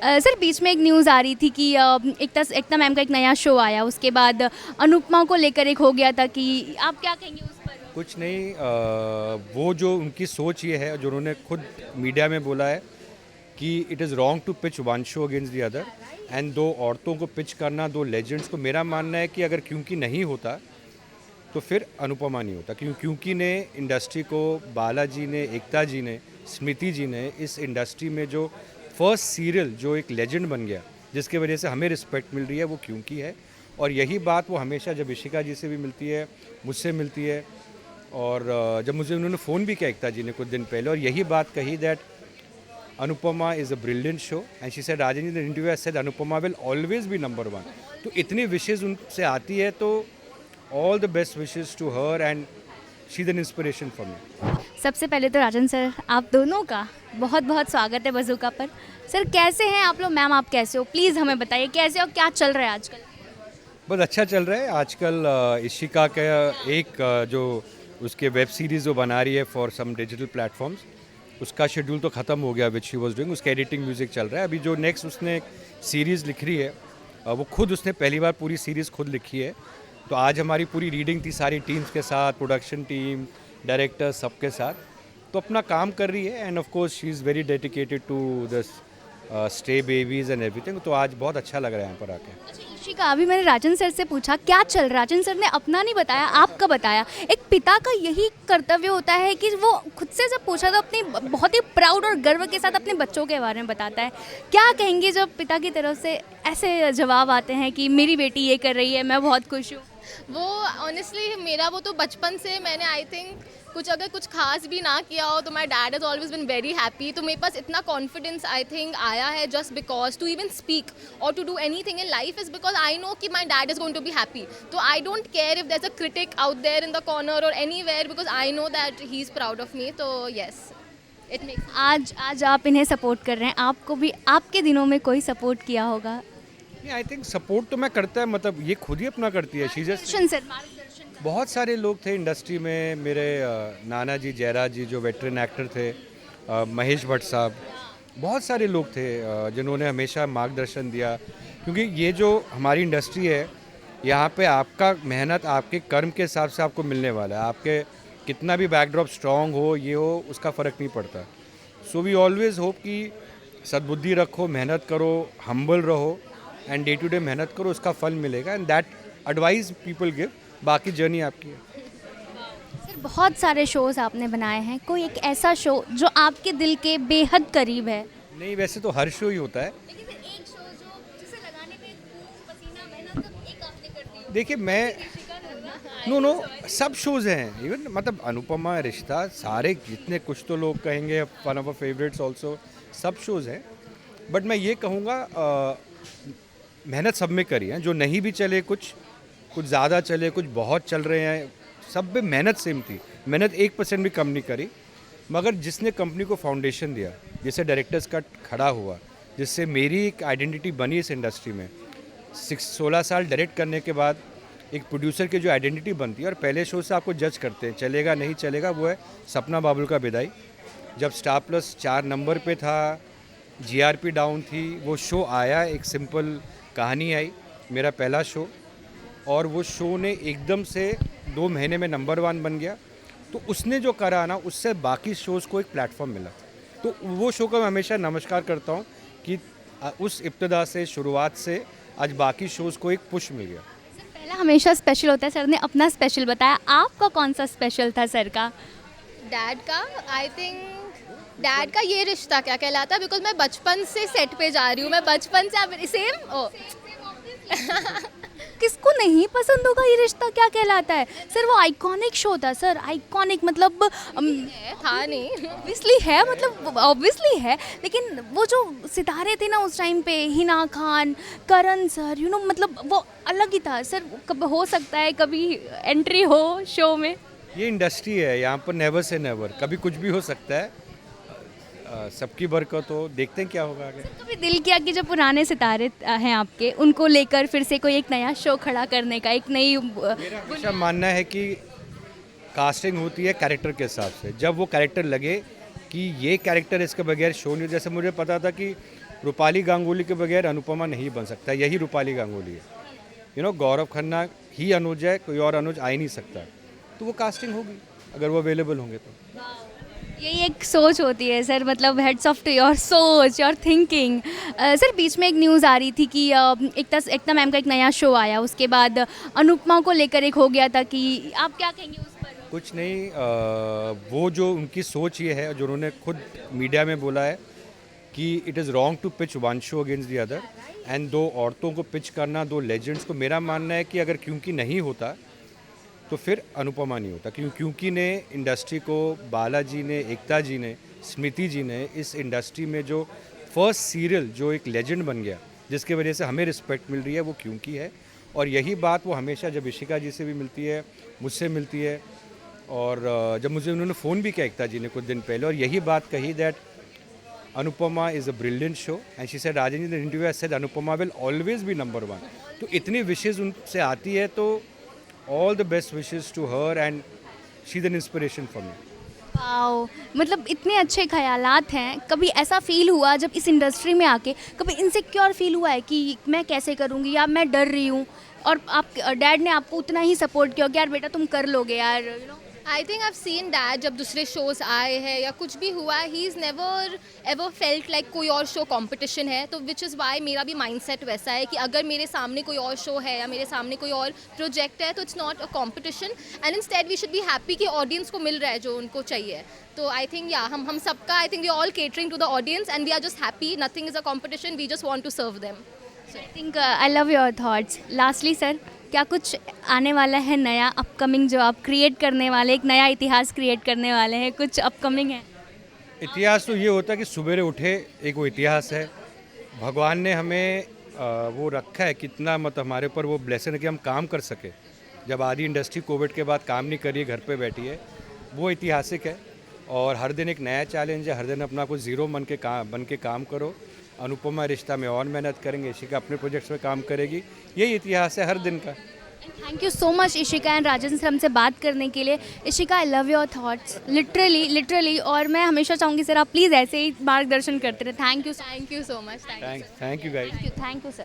Sir बीच में एक news आ रही थी कि एकता मैम का एक नया शो आया, उसके बाद अनुपमा को लेकर एक हो गया था कि आप क्या कहेंगे उस पर? कुछ नहीं वो जो उनकी सोच ये है जो उन्होंने खुद मीडिया में बोला है कि it is wrong to pitch one show against the other and दो औरतों को पिच करना, दो लेजेंड्स को। मेरा मानना है कि अगर क्योंकि नहीं होता तो फिर अनुपमा नहीं होता। क्योंकि ने इंडस्ट्री को, बालाजी ने, एकता जी ने, स्मृति जी ने इस इंडस्ट्री में जो फर्स्ट सीरियल जो एक लेजेंड बन गया, जिसकी वजह से हमें रिस्पेक्ट मिल रही है, वो क्योंकि है। और यही बात वो हमेशा जब इशिका जी से भी मिलती है, मुझसे मिलती है, और जब मुझे उन्होंने फ़ोन भी किया एकता जी ने कुछ दिन पहले, और यही बात कही that Anupamaa is a brilliant show and she said, Rajan ji the interview has said Anupamaa will always be number one. तो इतनी विशेज़ उनसे आती है, तो all the best wishes to her and she is an inspiration for me. सबसे पहले तो राजन sir, आप दोनों का बहुत बहुत स्वागत है बज़ूका पर। सर कैसे हैं आप लोग? मैम आप कैसे हो? प्लीज़ हमें बताइए कैसे हो, क्या चल रहा है आजकल? बस अच्छा चल रहा है आजकल। इशिका का एक जो उसके वेब सीरीज़ जो बना रही है फॉर सम डिजिटल प्लेटफॉर्म्स, उसका शेड्यूल तो ख़त्म हो गया विच शी वॉज डूइंग। उसका एडिटिंग म्यूज़िक चल रहा है। अभी जो नेक्स्ट उसने सीरीज़ लिख रही है, वो खुद उसने पहली बार पूरी सीरीज़ खुद लिखी है। तो आज हमारी पूरी रीडिंग थी सारी टीम्स के साथ, प्रोडक्शन टीम, डायरेक्टर, सबके साथ। तो अपना काम कर रही है and of course she is very dedicated to this stay babies and everything. तो आज बहुत अच्छा लग रहा है यहाँ पर आके। अच्छा इशिका, अभी मैंने राजन सर से पूछा क्या चल रहा है, राजन सर ने अपना नहीं बताया, आपका बताया। एक पिता का यही कर्तव्य होता है कि वो खुद से जब पूछा तो अपनी बहुत ही प्राउड और गर्व के साथ अपने बच्चों के बारे में बताता है। क्या कहेंगे जब पिता की तरफ से ऐसे जवाब आते हैं कि मेरी बेटी ये कर रही है, मैं बहुत खुश हूँ? वो ऑनेस्टली मेरा वो तो बचपन से मैंने आई थिंक अगर कुछ खास भी ना किया हो तो my dad has always been very happy. तो मेरे पास इतना कॉन्फिडेंस आई थिंक आया है just because to even speak और to do anything in life is because I know कि my dad is going to be happy. तो I don't care if there is a critic out there in the corner और anywhere because I know that he is proud of मी। तो yes it makes. आज आप इन्हें support कर रहे हैं, आपको भी आपके दिनों में कोई सपोर्ट किया होगा? आई थिंक सपोर्ट तो मैं करता है, मतलब ये खुद ही अपना करती है। शी जस्ट मार्गदर्शन बहुत सारे लोग थे इंडस्ट्री में, मेरे नाना जी, जयराज जी जो वेटरन एक्टर थे, महेश भट्ट साहब, बहुत सारे लोग थे जिन्होंने हमेशा मार्गदर्शन दिया। क्योंकि ये जो हमारी इंडस्ट्री है, यहाँ पे आपका मेहनत आपके कर्म के हिसाब से आपको मिलने वाला है। आपके कितना भी बैकड्रॉप स्ट्रॉन्ग हो, ये हो, उसका फ़र्क नहीं पड़ता। सो वी ऑलवेज होप कि सद्बुद्धि रखो, मेहनत करो, हम्बल रहो एंड डे टू डे मेहनत करो, उसका फल मिलेगा। And that advice people give. बाकी जर्नी आपकी है। सर बहुत सारे शोज़ आपने बनाए हैं, कोई एक ऐसा शो जो आपके दिल के बेहद करीब है? नहीं, वैसे तो हर शो ही होता है। लेकिन सर एक शो जो जिसे लगाने में खून पसीना मेहनत सब एक आपने कर दी हो। देखिए मैं नो सब शोज़ हैं, इवन मतलब अनुपमा, रिश्ता, सारे जितने, कुछ तो लोग कहेंगे वन ऑफ फेवरेट्स ऑल्सो, सब शोज़ हैं। बट मैं ये कहूँगा मेहनत सब में करी है। जो नहीं भी चले, कुछ ज़्यादा चले, कुछ बहुत चल रहे हैं, सब में मेहनत सेम थी। मेहनत 1% भी कम नहीं करी। मगर जिसने कंपनी को फाउंडेशन दिया, जिससे डायरेक्टर्स का खड़ा हुआ, जिससे मेरी एक आइडेंटिटी बनी इस इंडस्ट्री में, 16 साल डायरेक्ट करने के बाद एक प्रोड्यूसर की जो आइडेंटिटी बनती है, और पहले शो से आपको जज करते हैं चलेगा नहीं चलेगा, वो है सपना बाबुल का विदाई। जब स्टार प्लस 4 नंबर पे था, जीआरपी डाउन थी, वो शो आया, एक सिंपल कहानी आई, मेरा पहला शो, और वो शो ने एकदम से 2 महीने में नंबर 1 बन गया। तो उसने जो करा ना, उससे बाकी शोज़ को एक प्लेटफॉर्म मिला। तो वो शो का मैं हमेशा नमस्कार करता हूँ कि उस इब्तदा से, शुरुआत से आज बाकी शोज़ को एक पुश मिल गया। सर पहला हमेशा स्पेशल होता है, सर ने अपना स्पेशल बताया, आपका कौन सा स्पेशल था सर का? डैड का आई थिंक डैड का ये रिश्ता क्या कहलाता है बिकॉज मैं बचपन से सेट पे जा रही हूँ। मैं बचपन से सेम किसको नहीं पसंद होगा ये रिश्ता क्या कहलाता है? सर वो आइकॉनिक शो था सर, आइकॉनिक मतलब था नहीं। ऑब्वियसली है, मतलब ऑब्वियसली है, लेकिन वो जो सितारे थे ना उस टाइम पे, हिना खान, करण सर, मतलब वो अलग ही था सर। कब हो सकता है कभी एंट्री हो शो में? ये इंडस्ट्री है, यहाँ पर नेवर से नेवर, कभी कुछ भी हो सकता है। सबकी बरकत हो, देखते हैं क्या होगा आगे। कभी दिल किया कि जो पुराने सितारे हैं आपके, उनको लेकर फिर से कोई एक नया शो खड़ा करने का, एक नई मेरा हमेशा मानना है कि कास्टिंग होती है कैरेक्टर के हिसाब से। जब वो कैरेक्टर लगे कि ये कैरेक्टर इसके बगैर शो नहीं, जैसे मुझे पता था कि रूपाली गांगुली के बगैर अनुपमा नहीं बन सकता, यही रूपाली गांगुली है। गौरव खन्ना ही अनुज है, कोई और अनुज आ ही नहीं सकता। तो वो कास्टिंग होगी अगर वो अवेलेबल होंगे तो। यही एक सोच होती है सर, मतलब हेड्स ऑफ टू योर सोच, योर थिंकिंग। सर बीच में एक न्यूज़ आ रही थी कि एकता मैम का एक नया शो आया, उसके बाद अनुपमा को लेकर एक हो गया था कि आप क्या कहेंगे उस पर? कुछ नहीं, वो जो उनकी सोच ये है, जो उन्होंने खुद मीडिया में बोला है कि it is wrong to pitch one show against the other, and दो औरतों को पिच करना, दो लेजेंड्स को। मेरा मानना है कि अगर क्योंकि नहीं होता तो फिर अनुपमा नहीं होता, क्योंकि ने इंडस्ट्री को, बालाजी ने, एकता जी ने, स्मृति जी ने इस इंडस्ट्री में जो फर्स्ट सीरियल जो एक लेजेंड बन गया, जिसकी वजह से हमें रिस्पेक्ट मिल रही है, वो क्योंकि है। और यही बात वो हमेशा जब इशिका जी से भी मिलती है, मुझसे मिलती है, और जब मुझे उन्होंने फ़ोन भी किया एकता जी ने कुछ दिन पहले, और यही बात कही that Anupamaa is a brilliant show, and she said, Rajan ji interview has said Anupamaa will always be number 1। तो इतनी विशेज़ उनसे आती है, तो all the best wishes to her, and she's an inspiration for me. Wow, मतलब इतने अच्छे ख्यालात हैं। कभी ऐसा फील हुआ जब इस इंडस्ट्री में आके, कभी इनसिक्योर फील हुआ है कि मैं कैसे करूँगी या मैं डर रही हूँ, और आप डैड ने आपको उतना ही सपोर्ट किया कि यार बेटा तुम कर लोगे यार, आई थिंक आई सीन डैड जब दूसरे शोज आए हैं या कुछ भी हुआ है, he is never ever felt like कोई और शो कंपटीशन है। तो विच इज़ वाई मेरा भी माइंडसेट वैसा है कि अगर मेरे सामने कोई और शो है या मेरे सामने कोई और प्रोजेक्ट है, तो it's not a competition, and instead we should be happy कि ऑडियंस को मिल रहा है जो उनको चाहिए। तो आई थिंक या हम सबका, I think we all catering to the audience and we are just happy, nothing is a competition, we just want to serve them. I think I love your thoughts. Lastly sir, क्या कुछ आने वाला है नया upcoming जो आप create करने वाले, एक नया इतिहास क्रिएट करने वाले हैं, कुछ अपकमिंग है? इतिहास तो ये होता है कि सुबेरे उठे, एक वो इतिहास है। भगवान ने हमें वो रखा है, कितना मतलब हमारे ऊपर वो ब्लेसिंग है कि हम काम कर सके। जब आधी इंडस्ट्री कोविड के बाद काम नहीं कर रही है, घर पे बैठी है, वो ऐतिहासिक है। और हर दिन एक नया चैलेंज है, हर दिन अपना कुछ ज़ीरो बन के काम करो। अनुपमा रिश्ता में और मेहनत करेंगे, इशिका अपने प्रोजेक्ट्स में काम करेगी, यही इतिहास है हर दिन का। Thank you so much Ishika and Rajan sir हमसे बात करने के लिए। इशिका, आई लव योर थॉट्स लिटरली, और मैं हमेशा चाहूँगी सर आप प्लीज़ ऐसे ही मार्गदर्शन करते रहे। Thank you thank you so much. Thank you guys. Thank you sir.